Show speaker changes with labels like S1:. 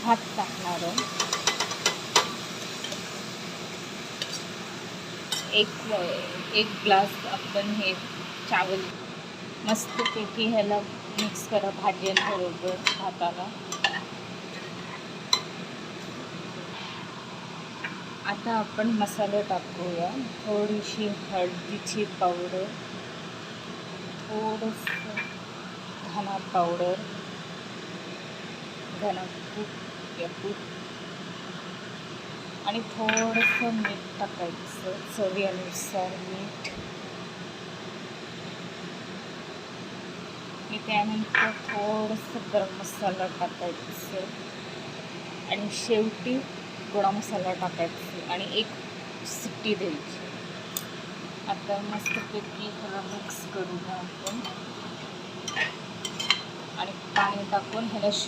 S1: भात टाकणार आहे. एक ग्लास आपण हे चावल मस्तपैकी ह्याला मिक्स करा भाज्यांबरोबर भाताला. आता आपण मसाले टाकूया. थोडीशी हळदीची पावडर, थोडंसं धना पावडर, धनापूड आणि थोडंसं मीठ टाकायचं, चवीनुसार मीठ. त्यानंतर थोडंसं गरम मसाला टाकायचं आणि शेवटी गोडा मसाला टाकायचा आणि एक शिट्टी द्यायची. आता मस्तपैकी ह्याला मिक्स करूया आपण आणि पाणी टाकून ह्याला